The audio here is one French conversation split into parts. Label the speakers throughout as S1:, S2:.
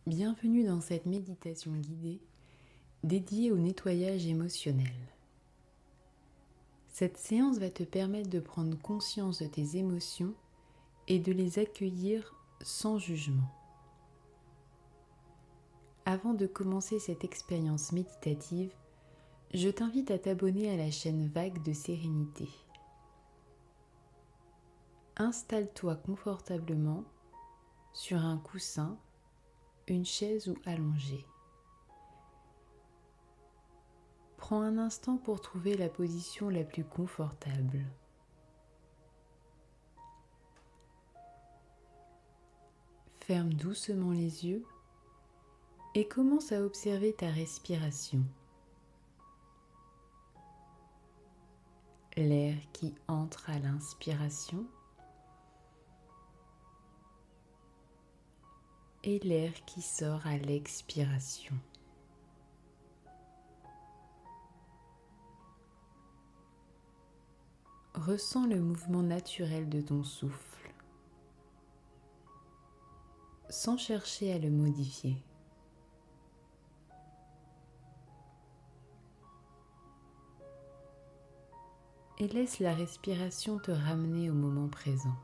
S1: Bienvenue dans cette méditation guidée dédiée au nettoyage émotionnel. Cette séance va te permettre de prendre conscience de tes émotions et de les accueillir sans jugement. Avant de commencer cette expérience méditative, je t'invite à t'abonner à la chaîne Vague de Sérénité. Installe-toi confortablement sur un coussin, une chaise ou allongé. Prends un instant pour trouver la position la plus confortable. Ferme doucement les yeux et commence à observer ta respiration. L'air qui entre à l'inspiration et l'air qui sort à l'expiration. Ressens le mouvement naturel de ton souffle, sans chercher à le modifier. Et laisse la respiration te ramener au moment présent.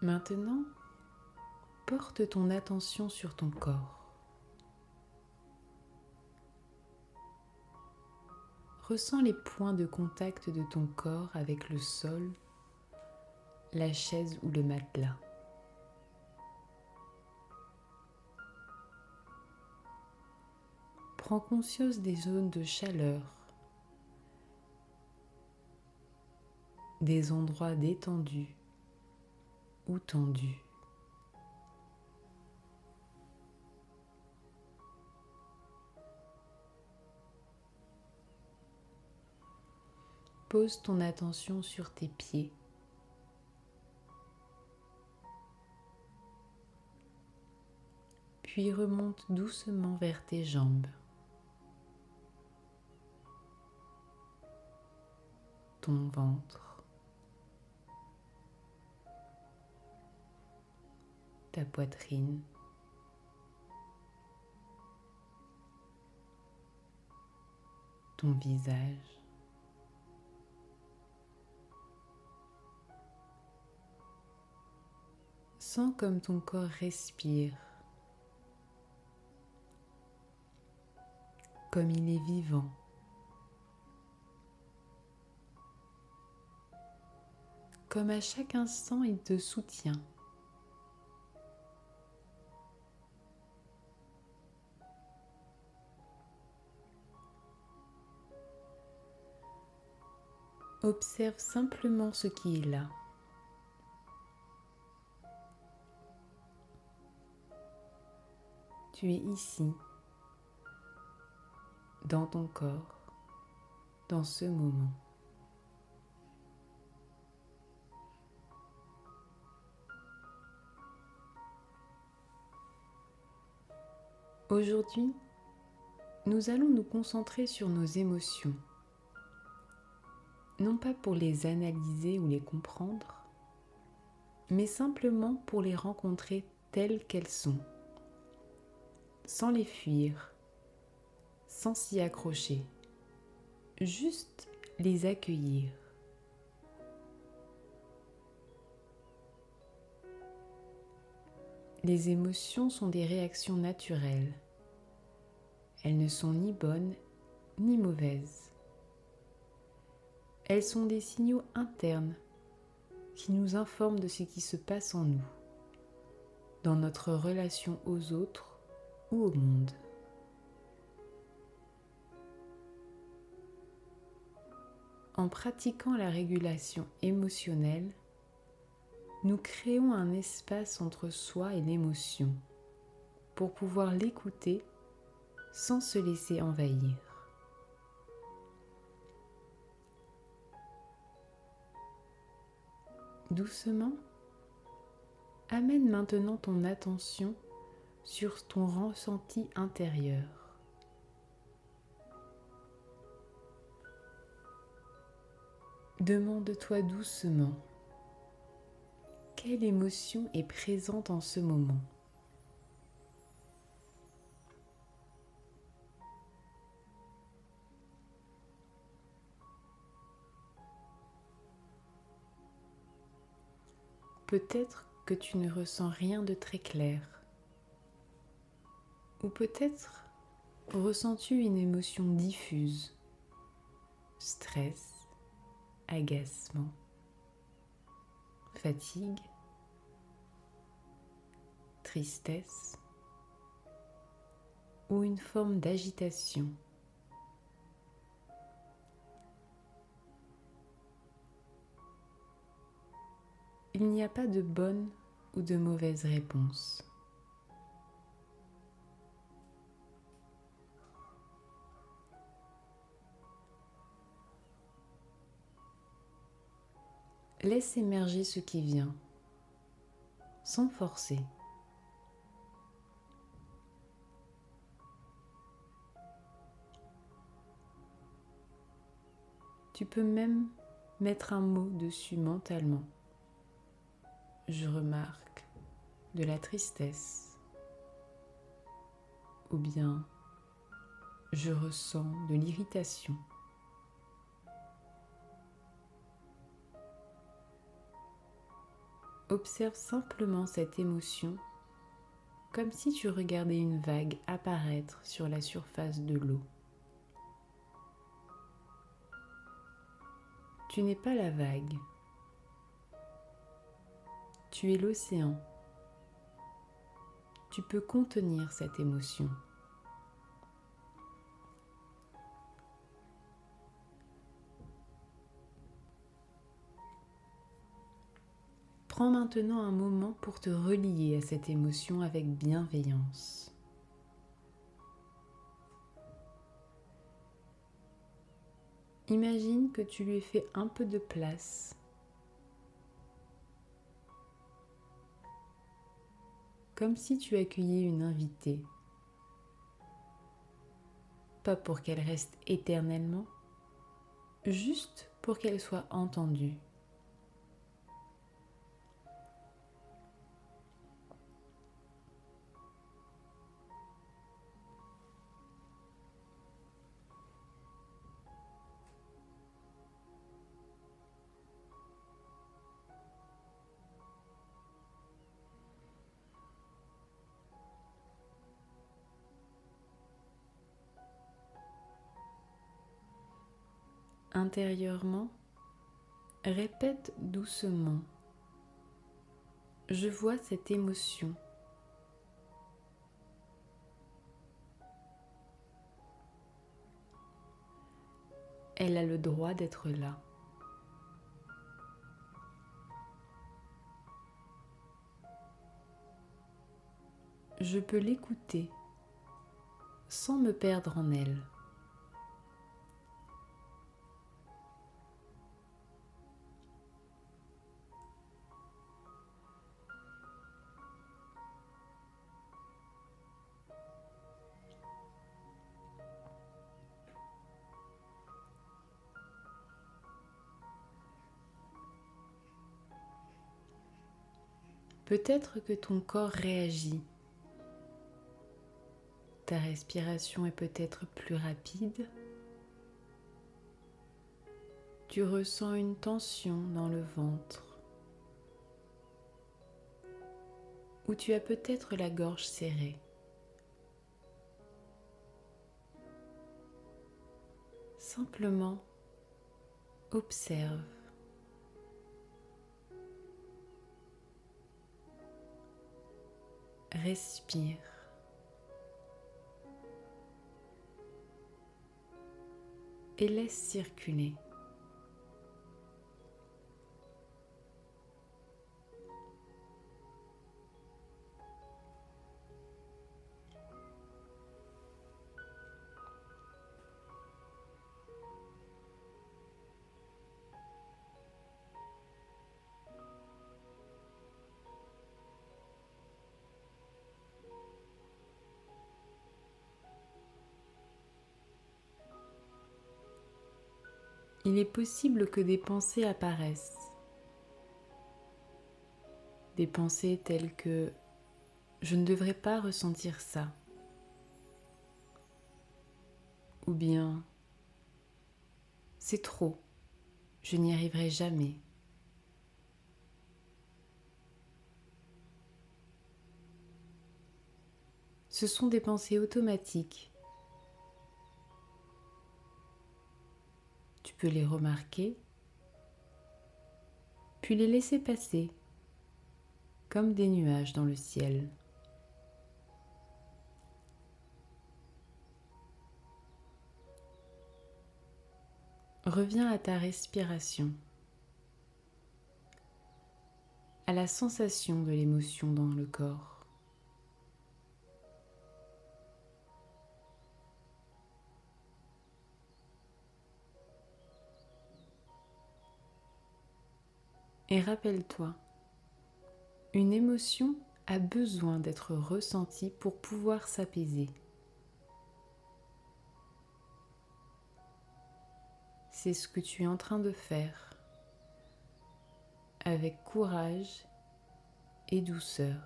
S1: Maintenant, porte ton attention sur ton corps. Ressens les points de contact de ton corps avec le sol, la chaise ou le matelas. Prends conscience des zones de chaleur, des endroits détendus ou tendus. Pose ton attention sur tes pieds. Puis remonte doucement vers tes jambes. Ton ventre. Ta poitrine. Ton visage. Sens comme ton corps respire, comme il est vivant. Comme à chaque instant il te soutient. Observe simplement ce qui est là. Tu es ici, dans ton corps, dans ce moment. Aujourd'hui, nous allons nous concentrer sur nos émotions, non pas pour les analyser ou les comprendre, mais simplement pour les rencontrer telles qu'elles sont, sans les fuir, sans s'y accrocher, juste les accueillir. Les émotions sont des réactions naturelles. Elles ne sont ni bonnes ni mauvaises. Elles sont des signaux internes qui nous informent de ce qui se passe en nous, dans notre relation aux autres ou au monde. En pratiquant la régulation émotionnelle, nous créons un espace entre soi et l'émotion pour pouvoir l'écouter sans se laisser envahir. Doucement, amène maintenant ton attention sur ton ressenti intérieur. Demande-toi doucement, quelle émotion est présente en ce moment? Peut-être que tu ne ressens rien de très clair, ou peut-être ressens-tu une émotion diffuse, stress, agacement, fatigue, tristesse ou une forme d'agitation. Il n'y a pas de bonne ou de mauvaise réponse. Laisse émerger ce qui vient, sans forcer. Tu peux même mettre un mot dessus mentalement. Je remarque de la tristesse, ou bien je ressens de l'irritation. Observe simplement cette émotion comme si tu regardais une vague apparaître sur la surface de l'eau. Tu n'es pas la vague, tu es l'océan. Tu peux contenir cette émotion. Prends maintenant un moment pour te relier à cette émotion avec bienveillance. Imagine que tu lui aies fait un peu de place, comme si tu accueillais une invitée. Pas pour qu'elle reste éternellement, juste pour qu'elle soit entendue. Intérieurement, répète doucement. Je vois cette émotion. Elle a le droit d'être là. Je peux l'écouter sans me perdre en elle. Peut-être que ton corps réagit. Ta respiration est peut-être plus rapide. Tu ressens une tension dans le ventre. Ou tu as peut-être la gorge serrée. Simplement observe. Respire. Et laisse circuler. il est possible que des pensées apparaissent. Des pensées telles que « je ne devrais pas ressentir ça » ou bien « c'est trop, je n'y arriverai jamais ». Ce sont des pensées automatiques. Tu peux les remarquer, puis les laisser passer, comme des nuages dans le ciel. Reviens à ta respiration, à la sensation de l'émotion dans le corps. Et rappelle-toi, une émotion a besoin d'être ressentie pour pouvoir s'apaiser. C'est ce que tu es en train de faire, avec courage et douceur.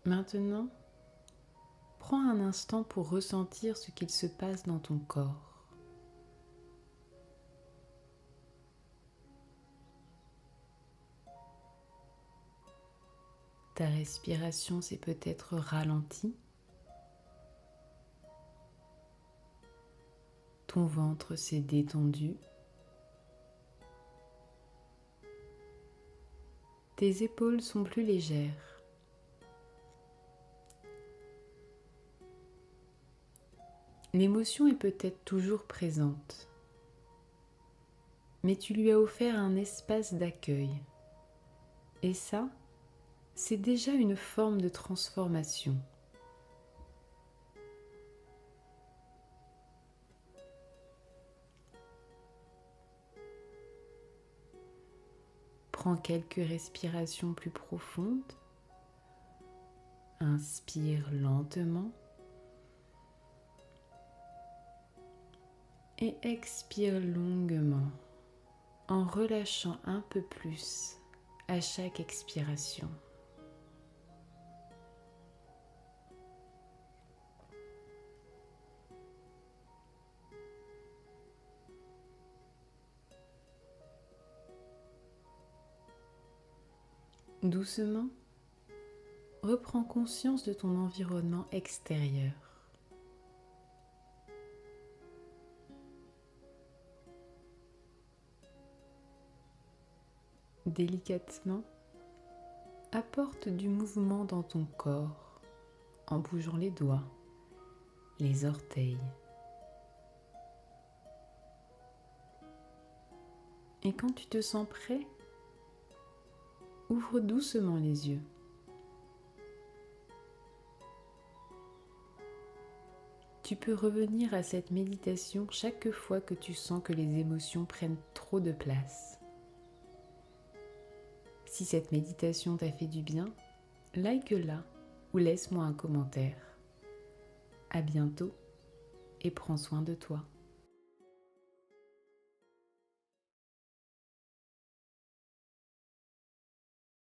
S1: Maintenant, prends un instant pour ressentir ce qu'il se passe dans ton corps. Ta respiration s'est peut-être ralentie. Ton ventre s'est détendu. Tes épaules sont plus légères. L'émotion est peut-être toujours présente, mais tu lui as offert un espace d'accueil. Et ça, c'est déjà une forme de transformation. Prends quelques respirations plus profondes. Inspire lentement. Et expire longuement en relâchant un peu plus à chaque expiration. Doucement, reprends conscience de ton environnement extérieur. Délicatement, apporte du mouvement dans ton corps en bougeant les doigts, les orteils. Et quand tu te sens prêt, ouvre doucement les yeux. Tu peux revenir à cette méditation chaque fois que tu sens que les émotions prennent trop de place. Si cette méditation t'a fait du bien, like-la ou laisse-moi un commentaire. À bientôt et prends soin de toi.